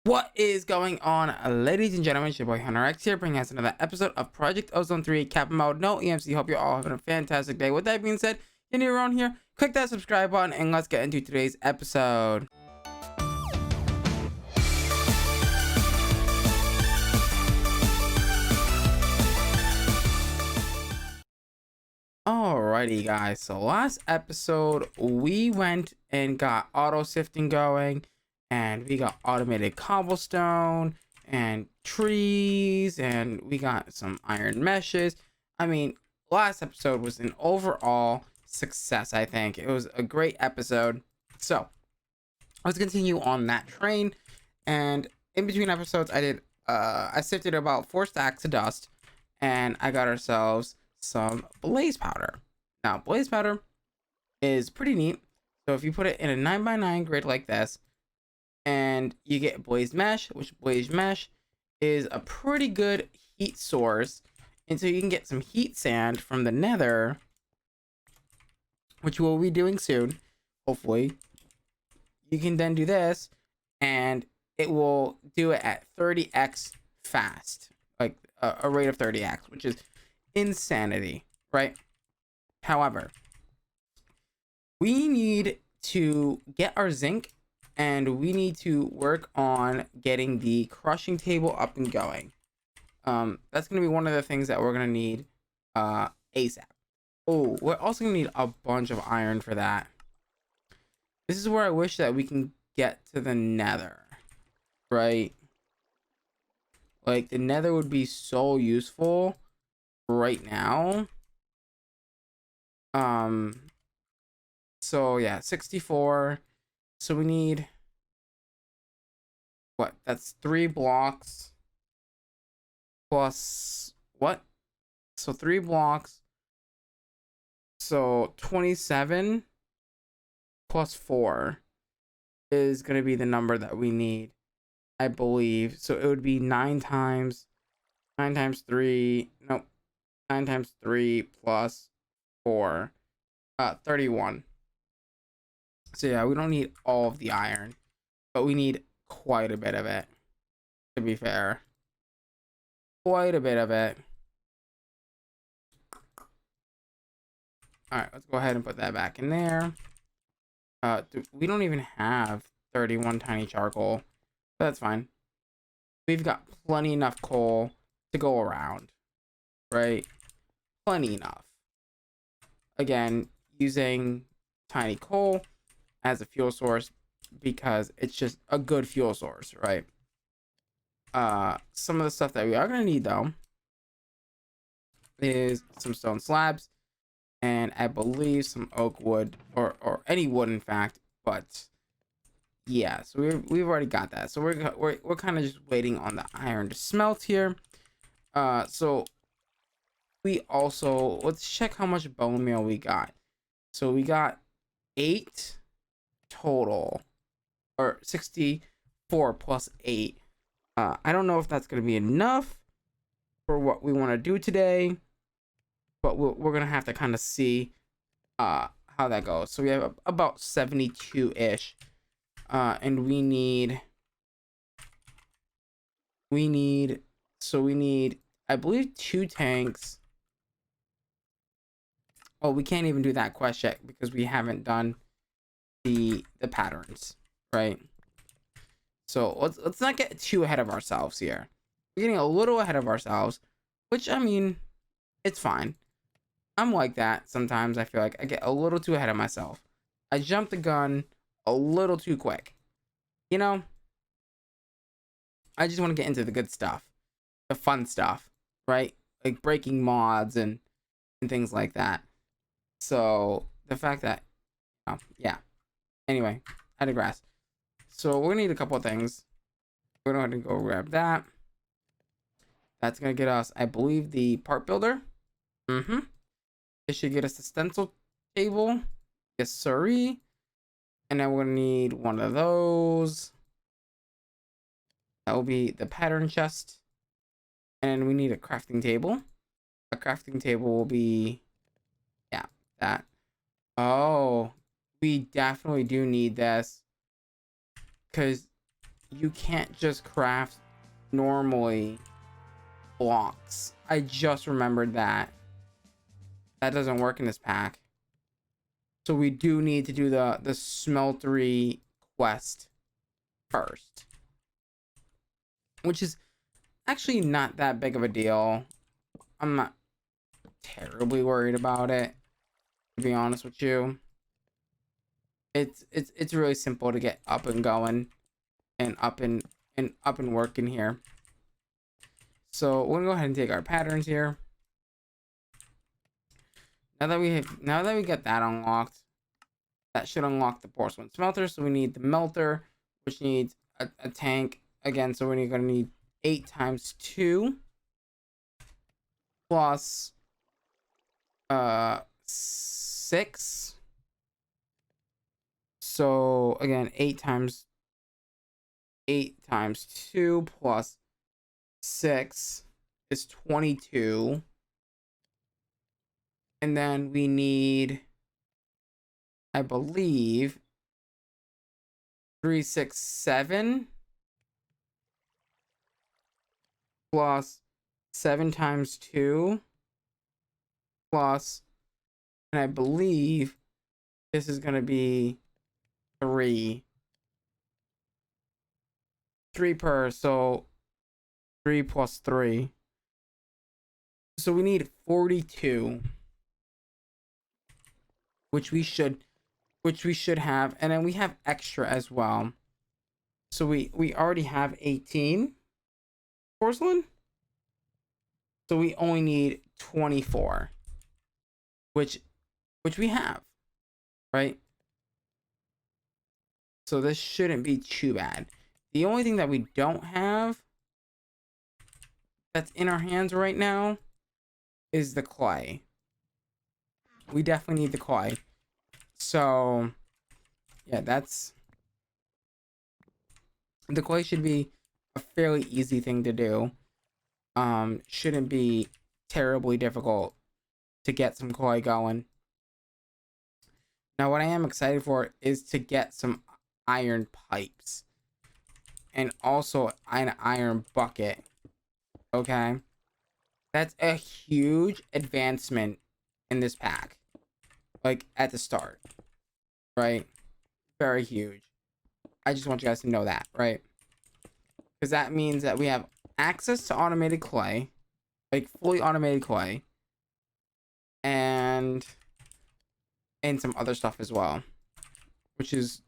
What is going on, ladies and gentlemen? It's your boy Hunterx here, bringing us another episode of Project Ozone 3 Kappa mode, no EMC. Hope you're all having a fantastic day. With that being said, if you're new around here, click that subscribe button and let's get into today's episode. Alrighty, guys. So last episode, we went and got auto sifting going, and we got automated cobblestone and trees, and we got some iron meshes. I mean, last episode was an overall success. I think it was a great episode. So let's continue on that train. And in between episodes, I sifted about 4 stacks of dust, and I got ourselves some blaze powder. Now, blaze powder is pretty neat. So if you put it in a 9x9 grid like this, and you get blaze mesh, which blaze mesh is a pretty good heat source until you can get some heat sand from the nether, which we'll be doing soon, hopefully. You can then do this, and it will do it at 30x fast, like a rate of 30x, which is insanity, right? However, we need to get our zinc, and we need to work on getting the crushing table up and going. That's gonna be one of the things that we're gonna need ASAP. Oh, we're also gonna need a bunch of iron for that. This is where I wish that we can get to the nether, right? Like, the nether would be so useful right now. So yeah, 64. So we need what? That's 3 blocks plus what? So 3 blocks. So 27 plus 4 is going to be the number that we need, I believe. So it would be 9 times 3. Nope. 9 times 3 plus 4. 31. So yeah, we don't need all of the iron, but we need quite a bit of it, to be fair. Quite a bit of it. Alright, let's go ahead and put that back in there. We don't even have 31 tiny charcoal, but that's fine. We've got plenty enough coal to go around, right? Plenty enough. Again, using tiny coal as a fuel source because it's just a good fuel source, right? Some of the stuff that we are gonna need though is some stone slabs, and I believe some oak wood or any wood, in fact. But yeah, so we've already got that. So we're kind of just waiting on the iron to smelt here. So we also, let's check how much bone meal we got. So we got 8 total, or 64 plus 8. I don't know if that's going to be enough for what we want to do today, but we're going to have to kind of see how that goes. So we have about 72-ish, and we need, I believe, 2 tanks. Oh, we can't even do that quest yet because we haven't done the patterns, right? So let's not get too ahead of ourselves here. We're getting a little ahead of ourselves, which, I mean, it's fine. I'm like that sometimes. I feel like I get a little too ahead of myself. I jump the gun a little too quick. You know, I just want to get into the good stuff, the fun stuff, right? Like breaking mods and things like that. So the fact that, yeah. Anyway, I digress. So we're gonna need a couple of things. We're gonna go grab that. That's gonna get us, I believe, the part builder. It should get us the stencil table. Yes, sirree. And then we're gonna need one of those. That will be the pattern chest. And we need a crafting table. A crafting table will be, yeah, that. Oh, we definitely do need this, because you can't just craft normally blocks. I just remembered that. That doesn't work in this pack. So we do need to do the smeltery quest first. Which is actually not that big of a deal. I'm not terribly worried about it, to be honest with you. It's really simple to get up and going and up and working here. So we're gonna go ahead and take our patterns here. Now that we get that unlocked, that should unlock the porcelain smelter. So we need the melter, which needs a tank again. So we're gonna need 8 times 2 plus 6. So again, 8 times 2 plus 6 is 22. And then we need, I believe, 3, 6, 7 plus 7 times 2 plus, and I believe this is going to be 3 per, so 3 plus 3. So we need 42, which we should have, and then we have extra as well. So we already have 18 porcelain. So we only need 24, which we have, right? So this shouldn't be too bad. The only thing that we don't have that's in our hands right now is the clay. We definitely need the clay. So yeah, the clay should be a fairly easy thing to do. Shouldn't be terribly difficult to get some clay going. Now what I am excited for is to get some iron pipes and also an iron bucket. Okay, that's a huge advancement in this pack, like at the start, right? Very huge. I just want you guys to know that, right? Because that means that we have access to automated clay, like fully automated clay, and some other stuff as well, which is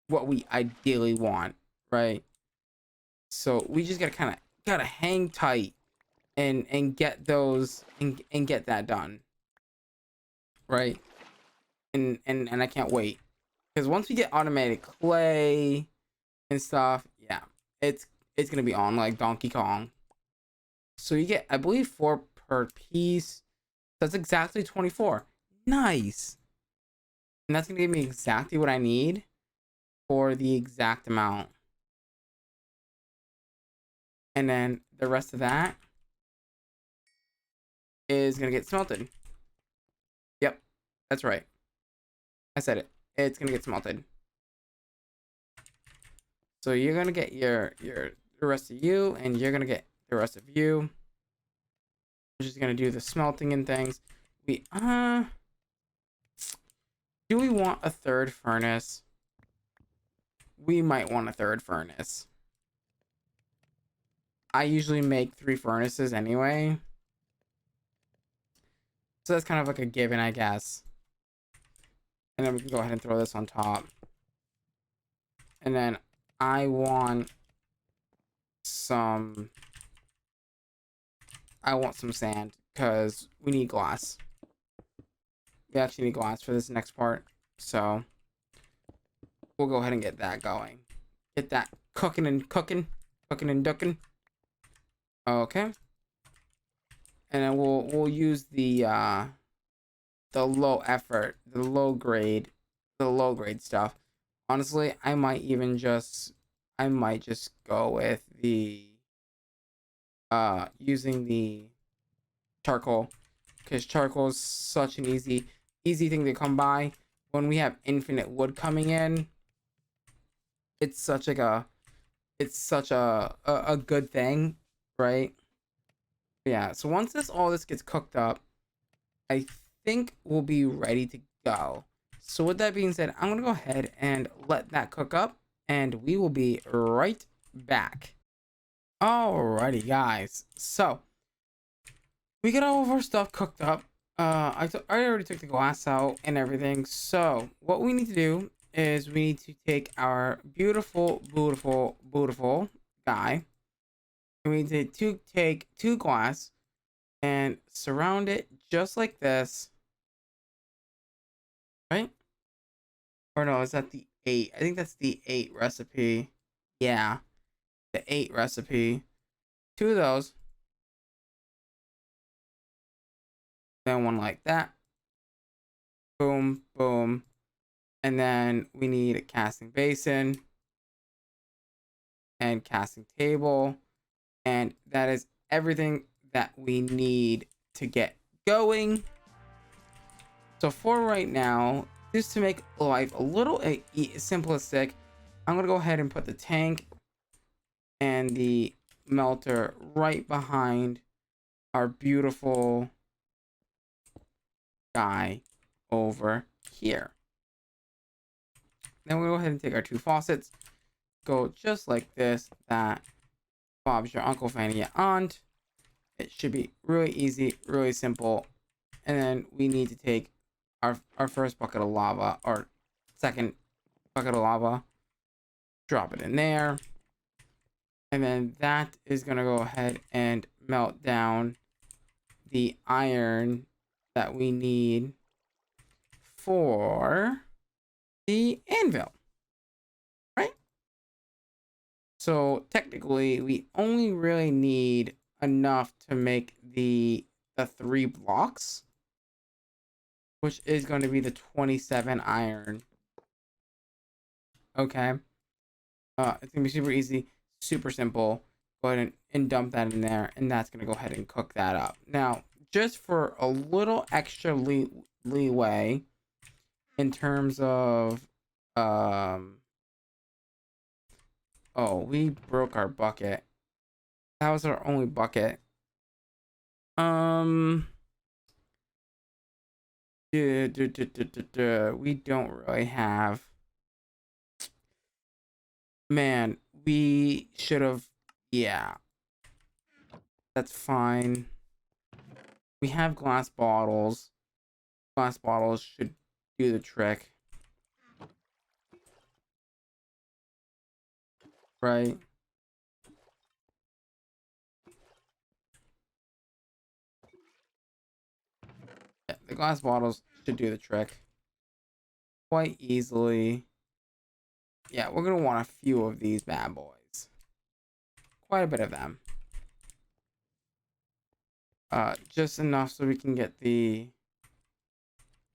what we ideally want, right? So we just gotta hang tight and get those and get that done, right? And I can't wait, because once we get automated clay and stuff, yeah, it's gonna be on like Donkey Kong. So you get, I believe, 4 per piece. That's exactly 24. Nice. And that's gonna give me exactly what I need for the exact amount. And then the rest of that is gonna get smelted. Yep, that's right. I said it. It's gonna get smelted. So you're gonna get the rest of you, and you're gonna get the rest of you. We're just gonna do the smelting and things. We do we want a third furnace? We might want a third furnace. I usually make 3 furnaces anyway, so that's kind of like a given, I guess. And then we can go ahead and throw this on top. And then I want some sand, because we need glass. We actually need glass for this next part, so we'll go ahead and get that going. Get that cooking and ducking. Okay. And then we'll use the low effort, the low grade stuff. Honestly, I might just go with the using the charcoal, because charcoal is such an easy thing to come by when we have infinite wood coming in. It's such like a it's such a good thing, right? Yeah, so once all this gets cooked up, I think we'll be ready to go. So with that being said, I'm gonna go ahead and let that cook up, and we will be right back. Alrighty, guys. So we got all of our stuff cooked up. I already took the glass out and everything. So what we need to do is we need to take our beautiful, beautiful, beautiful guy. And we need to take two glass and surround it just like this. Right? Or no, is that the 8? I think that's the 8 recipe. Yeah, the 8 recipe. Two of those. Then one like that. Boom, boom. And then we need a casting basin and casting table. And that is everything that we need to get going. So for right now, just to make life a little simplistic, I'm going to go ahead and put the tank and the melter right behind our beautiful guy over here. Then we'll go ahead and take our two faucets, go just like this, that Bob's your uncle, Fanny your aunt. It should be really easy, really simple. And then we need to take our first bucket of lava, or second bucket of lava, drop it in there. And then that is going to go ahead and melt down the iron that we need for the anvil, right? So technically we only really need enough to make the 3 blocks, which is going to be the 27 iron. Okay. It's gonna be super easy, super simple. Go ahead and dump that in there, and that's gonna go ahead and cook that up. Now, just for a little extra leeway in terms of oh, we broke our bucket. That was our only bucket. We don't really have. Man, we should have. Yeah, that's fine. We have glass bottles. Glass bottles should do the trick. Right? Yeah, the glass bottles should do the trick quite easily. Yeah, we're gonna want a few of these bad boys. Quite a bit of them. Just enough so we can get the...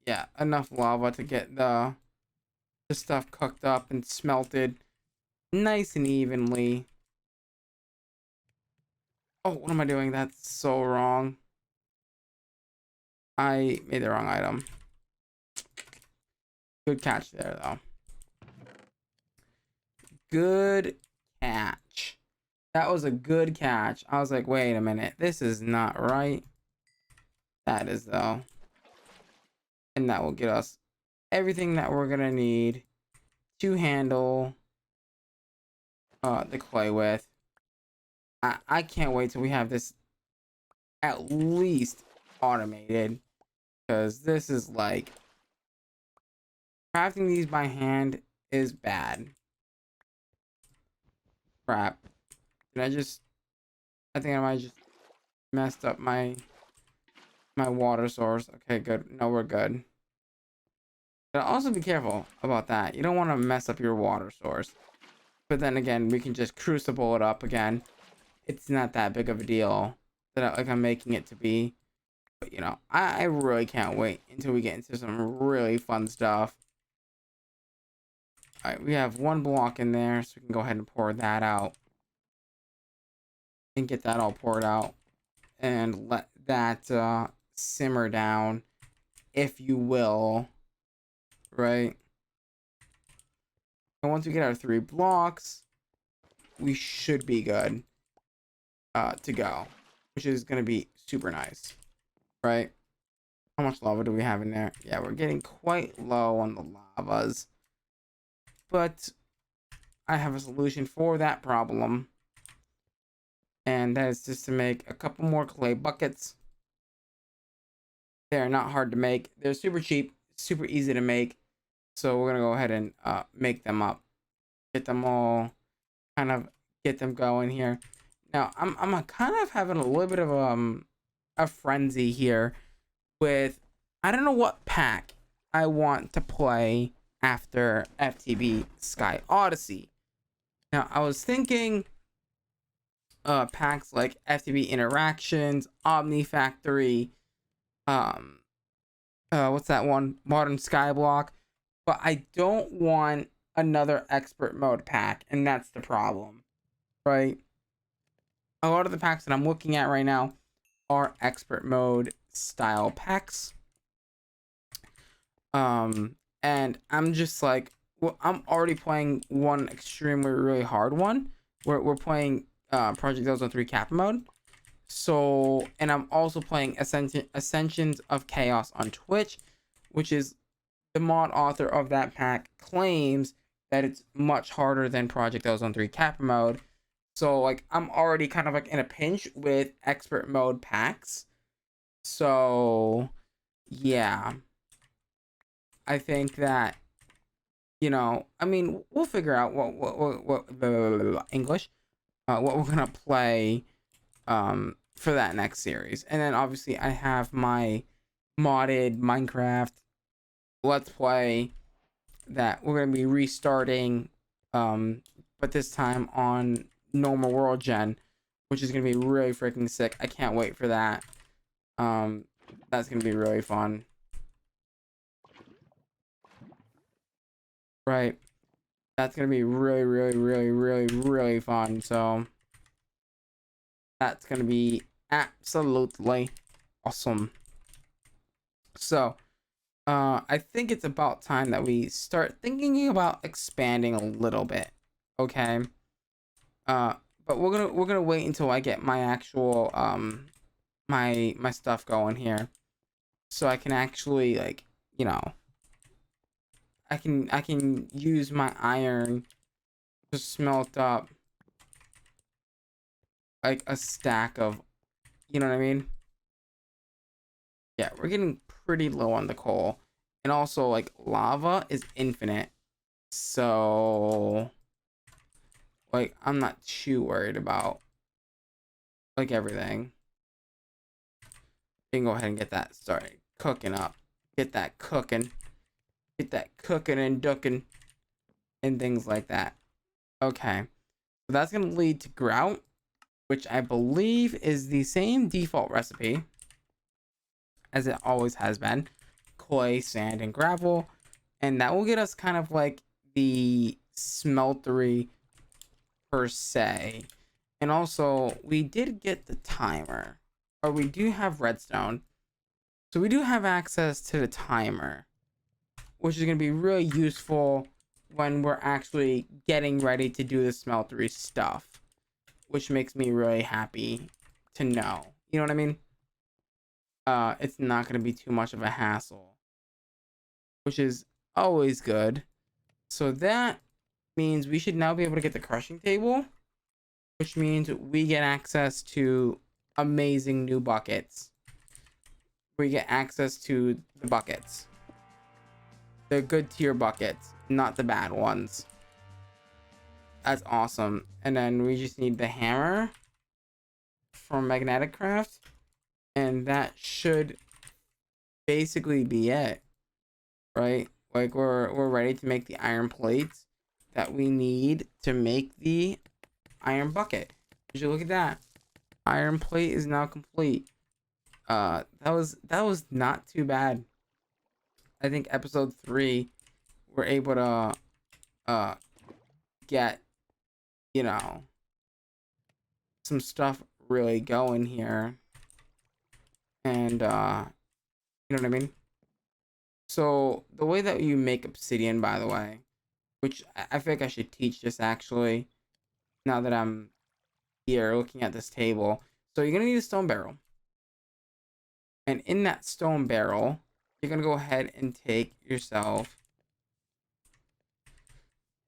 Yeah, enough lava to get the stuff cooked up and smelted nice and evenly. Oh, what am I doing? That's so wrong. I made the wrong item. Good catch there, though. Good catch. That was a good catch. I was like, wait a minute. This is not right. That is, though. And that will get us everything that we're going to need to handle the clay with. I can't wait till we have this at least automated. Because this is like... Crafting these by hand is bad. Crap. Did I just... I think I might just messed up my water source. Okay, good. No, we're good. But also be careful about that. You don't want to mess up your water source. But then again, we can just crucible it up again. It's not that big of a deal that I'm making it to be. But, you know, I really can't wait until we get into some really fun stuff. Alright, we have one block in there, so we can go ahead and pour that out. And get that all poured out. And let that simmer down, if you will. Right? And once we get our 3 blocks, we should be good to go, which is gonna be super nice, right? How much lava do we have in there? Yeah, we're getting quite low on the lavas, but I have a solution for that problem, and that is just to make a couple more clay buckets. They're not hard to make. They're super cheap, super easy to make. So we're gonna go ahead and make them up, get them all, kind of get them going here. Now I'm kind of having a little bit of a frenzy here with, I don't know what pack I want to play after FTB Sky Odyssey. Now I was thinking packs like FTB Interactions, Omni Factory, what's that one? Modern Skyblock. But I don't want another expert mode pack, and that's the problem, right? A lot of the packs that I'm looking at right now are expert mode style packs. And I'm just like, well, I'm already playing one extremely really hard one. We're playing Project Ozone 3 Kappa mode. So, and I'm also playing Ascensions of Chaos on Twitch, which is the mod author of that pack claims that it's much harder than Project Ozone 3 Kappa mode. So, like, I'm already kind of like in a pinch with expert mode packs. So, yeah. I think that, you know, I mean, we'll figure out what English, what we're gonna play, for that next series. And then obviously I have my modded Minecraft Let's Play that we're gonna be restarting, but this time on normal world gen, which is gonna be really freaking sick. I can't wait for that. That's gonna be really fun. Right. That's gonna be really fun. So that's gonna be absolutely awesome. So I think it's about time that we start thinking about expanding a little bit. Okay. But we're gonna wait until I get my actual my stuff going here, so I can actually, like, you know, I can use my iron to smelt up like a stack of, you know what I mean? Yeah, we're getting pretty low on the coal. And also, like, lava is infinite. So, like, I'm not too worried about, like, everything. You can go ahead and get that started cooking up. Get that cooking. Get that cooking and ducking. And things like that. Okay. So that's going to lead to grout, which I believe is the same default recipe as it always has been. Clay, sand, and gravel. And that will get us kind of like the smeltery per se. And also, we did get the timer. Or we do have redstone. So we do have access to the timer, which is going to be really useful when we're actually getting ready to do the smeltery stuff, which makes me really happy to know. You know what I mean? It's not going to be too much of a hassle, which is always good. So that means we should now be able to get the crushing table, which means we get access to amazing new buckets. We get access to the buckets. The good tier buckets, not the bad ones. That's awesome. And then we just need the hammer from Magnetic Craft, and that should basically be it, right? Like, we're ready to make the iron plates that we need to make the iron bucket. Did you look at that? Iron plate is now complete. That was not too bad. I think episode 3 we're able to get, you know, some stuff really going here. And you know what I mean? So the way that you make obsidian, by the way, which I feel like I should teach this actually, now that I'm here looking at this table. So you're gonna need a stone barrel. And in that stone barrel, you're gonna go ahead and take yourself,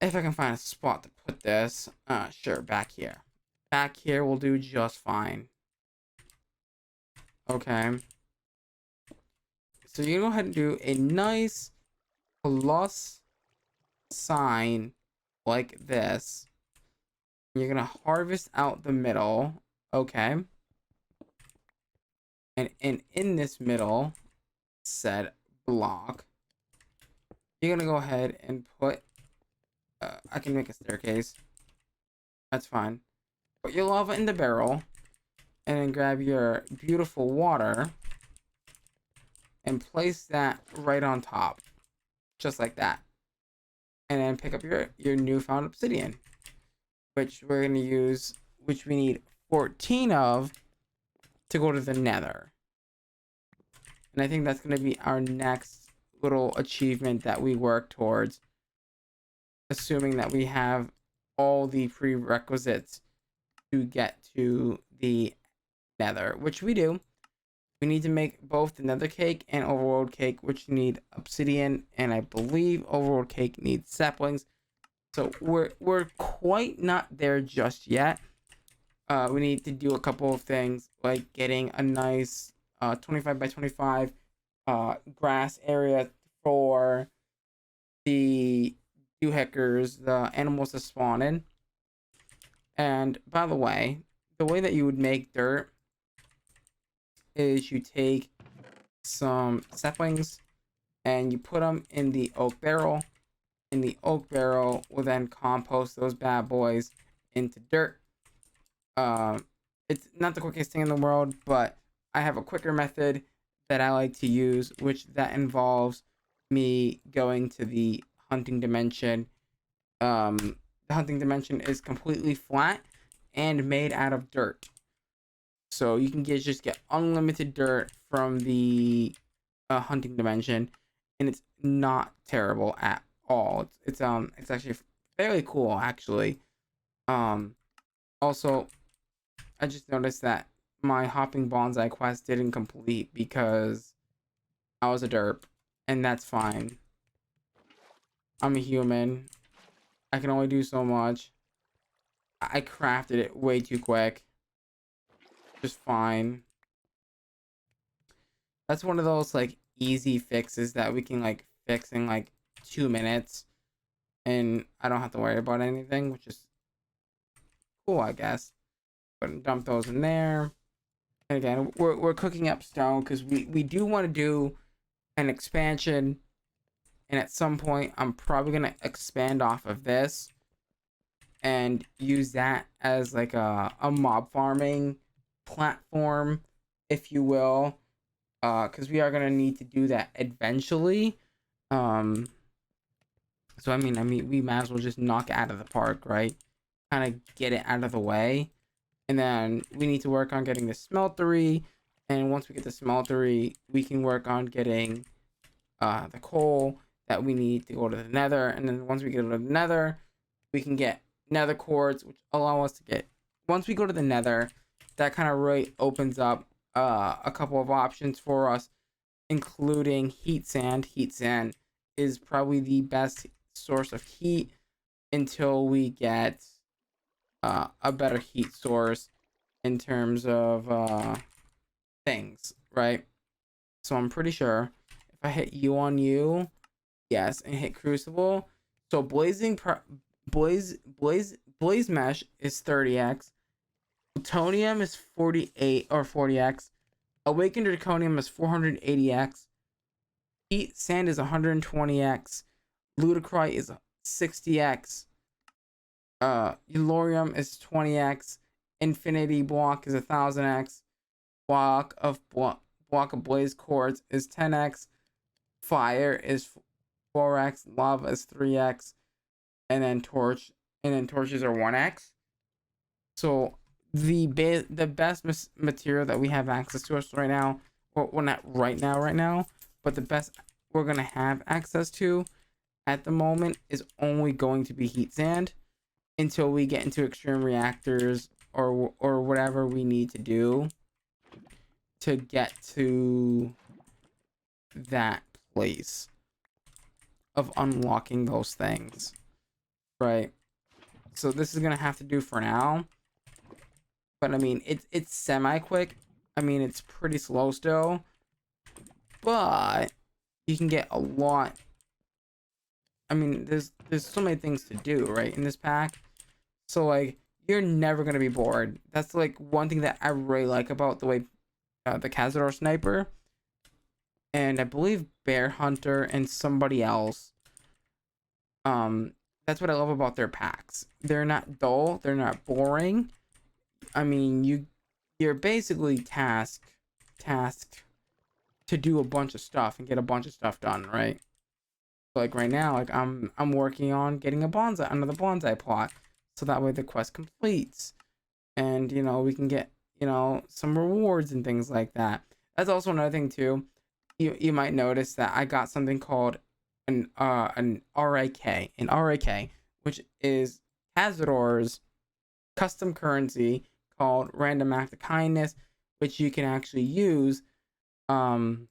if I can find a spot to put this, sure, back here. Back here will do just fine. Okay. So you go ahead and do a nice plus sign like this. You're gonna harvest out the middle. Okay. And in this middle said block, you're gonna go ahead and put, I can make a staircase. That's fine. Put your lava in the barrel, and then grab your beautiful water and place that right on top, just like that. And then pick up your newfound obsidian, which we're gonna use, which we need 14 of to go to the nether. And I think that's gonna be our next little achievement that we work towards, assuming that we have all the prerequisites to get to the nether, which we do. We need to make both the nether cake and overworld cake, which need obsidian, and I believe overworld cake needs saplings. So we're quite not there just yet. We need to do a couple of things, like getting a nice 25 by 25 grass area for the doohickers, the animals to spawn in. And by the way that you would make dirt is you take some saplings and you put them in the oak barrel. And the oak barrel will then compost those bad boys into dirt. It's not the quickest thing in the world, but I have a quicker method that I like to use, which that involves me going to the hunting dimension. The hunting dimension is completely flat and made out of dirt, so you can just get unlimited dirt from the hunting dimension, and it's not terrible at all. It's actually fairly cool, actually. Also, I just noticed that my hopping bonsai quest didn't complete because I was a derp, and that's fine. I'm a human. I can only do so much. I crafted it way too quick. Just fine. That's one of those like easy fixes that we can like fix in like 2 minutes, and I don't have to worry about anything, which is cool, I guess. But dump those in there. And again, we're cooking up stone because we do want to do an expansion, and at some point I'm probably gonna expand off of this and use that as like a mob farming platform, if you will, because we are gonna need to do that eventually. So I mean we might as well just knock it out of the park, right? Kind of get it out of the way. And then we need to work on getting the smeltery. And once we get the smeltery, we can work on getting the coal that we need to go to the nether. And then once we get to the nether, we can get nether quartz, which allow us to get, once we go to the nether, that kind of really opens up a couple of options for us, including heat sand. Heat sand is probably the best source of heat until we get a better heat source in terms of things, right? So I'm pretty sure if I hit you on you, yes, and hit crucible, so blaze mesh is 30x, plutonium is 48 or 40x, awakened draconium is 480x, heat sand is 120x, ludicrite is 60x, Elorium is 20x, infinity block is 1000x, block of blaze quartz is 10x, fire is 4x, lava is 3x, and then torches are 1x. So the best material that we have access to us right now, well not right now, but the best we're gonna have access to at the moment is only going to be heat sand. until we get into extreme reactors or whatever we need to do to get to that place of unlocking those things, right? So this is gonna have to do for now, but I mean it's semi quick. I mean it's pretty slow still, but you can get a lot. I mean there's so many things to do, right, in this pack. So like you're never gonna be bored. That's like one thing that I really like about the way the Cazador Sniper and I believe Bear Hunter and somebody else. That's what I love about their packs. They're not dull. They're not boring. I mean, you're basically tasked to do a bunch of stuff and get a bunch of stuff done, right? So like right now, like I'm working on getting a bonsai under the bonsai plot, so that way the quest completes, and you know we can get some rewards and things like that. That's also another thing too. You might notice that I got something called an RAK, which is Cazador's custom currency called Random Act of Kindness, which you can actually use in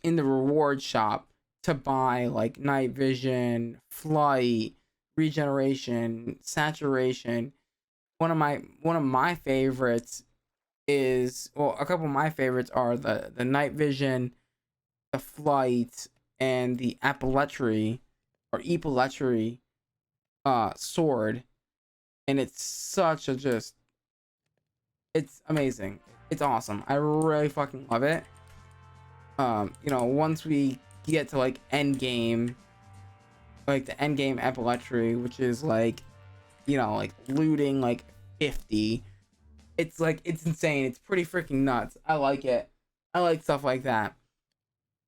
the reward shop to buy like night vision, flight, regeneration, saturation. One of my favorites is, well, a couple of my favorites are the night vision, the flight, and the epileptry sword. And it's such a it's amazing. It's awesome. I really fucking love it. Once we get to like end game, like the end game epileptry, which is like like looting like 50, it's like it's insane. It's pretty freaking nuts. I like it. I like stuff like that.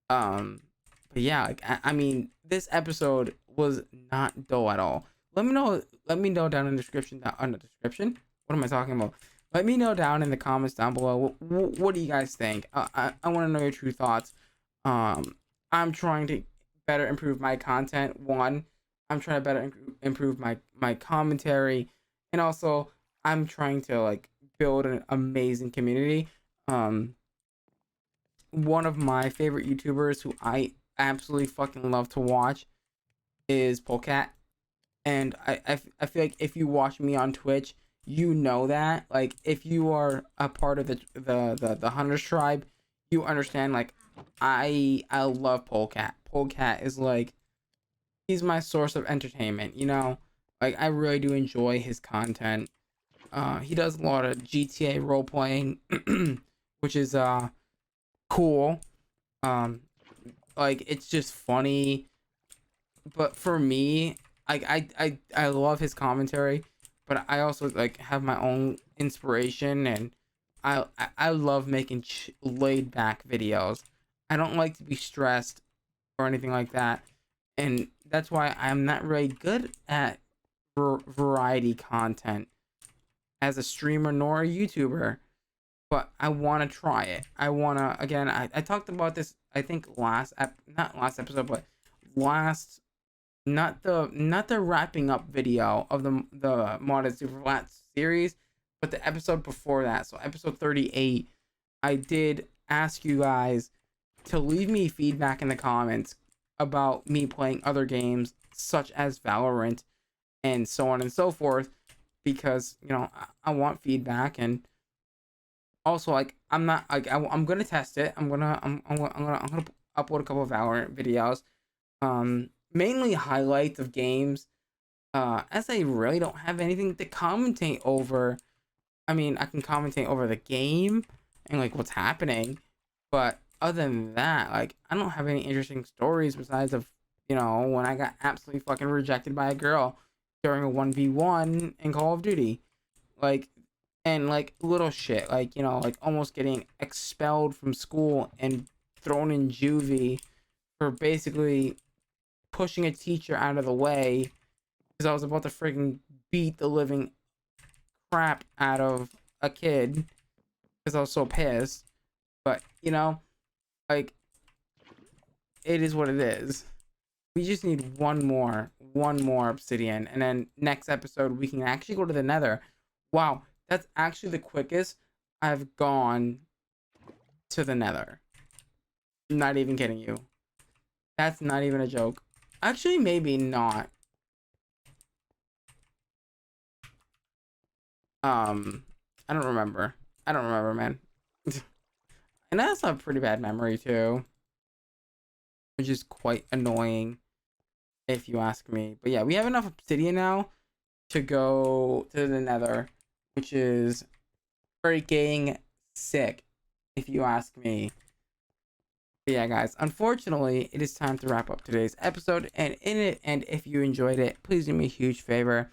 But yeah, like I mean this episode was not dull at all. Let me know down in the description. What am I talking about? Let me know down in the comments down below. What do you guys think? I want to know your true thoughts. I'm trying to better improve my content. I'm trying to better improve my commentary, and also I'm trying to like build an amazing community. One of my favorite YouTubers who I absolutely fucking love to watch is Polecat. And I feel like if you watch me on Twitch, you know that. Like if you are a part of the Hunterx tribe, you understand like I love Polecat. Polecat is like he's my source of entertainment, Like I really do enjoy his content. He does a lot of GTA role playing, which is cool. Like it's just funny. But for me, I love his commentary, but I also like have my own inspiration, and I love making laid back videos. I don't like to be stressed or anything like that, and that's why I'm not really good at variety content as a streamer nor a YouTuber. But I want to try it. I want to, again, I talked about this, I think not last episode, but last, not the wrapping up video of the modded super flat series, but the episode before that. So episode 38, I did ask you guys to leave me feedback in the comments about me playing other games such as Valorant and so on and so forth, because I want feedback. And also like I'm not like I'm gonna test it. I'm gonna upload a couple of Valorant videos, mainly highlights of games, as I really don't have anything to commentate over. I mean, I can commentate over the game and like what's happening, but other than that, like I don't have any interesting stories besides of when I got absolutely fucking rejected by a girl during a 1v1 in Call of Duty, like. And like little shit, like like almost getting expelled from school and thrown in juvie for basically pushing a teacher out of the way because I was about to freaking beat the living crap out of a kid because I was so pissed. But like it is what it is. We just need one more obsidian, and then next episode we can actually go to the nether. Wow, that's actually the quickest I've gone to the nether. I'm not even kidding you. That's not even a joke. Actually, maybe not. I don't remember. Man. And I also have a pretty bad memory too, which is quite annoying if you ask me. But yeah, we have enough obsidian now to go to the nether, which is freaking sick if you ask me. But yeah, guys, unfortunately, it is time to wrap up today's episode. And if you enjoyed it, please do me a huge favor.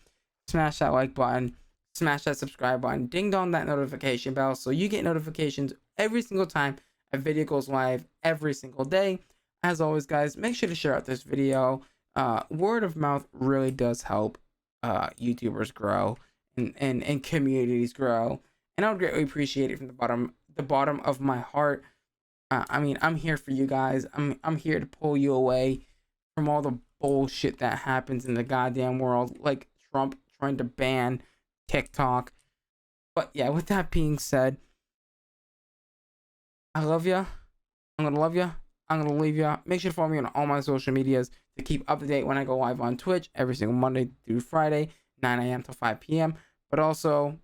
Smash that like button. Smash that subscribe button. Ding dong that notification bell so you get notifications every single time a video goes live every single day. As always, guys, make sure to share out this video. Word of mouth really does help YouTubers grow and communities grow. And I would greatly appreciate it from the bottom of my heart. I mean, I'm here for you guys. I'm here to pull you away from all the bullshit that happens in the goddamn world, like Trump trying to ban TikTok. But yeah, with that being said, I love ya. I'm gonna love ya. I'm gonna leave ya. Make sure to follow me on all my social medias to keep up to date when I go live on Twitch every single Monday through Friday, 9 a.m. to 5 p.m. But also,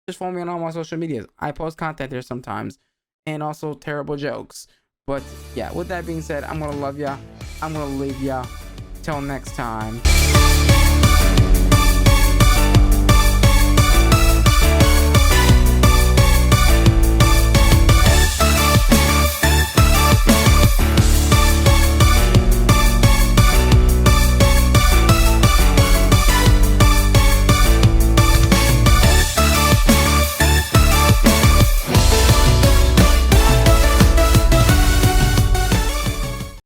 just follow me on all my social medias. I post content there sometimes, and also terrible jokes. But yeah, with that being said, I'm gonna love ya. I'm gonna leave ya. Till next time.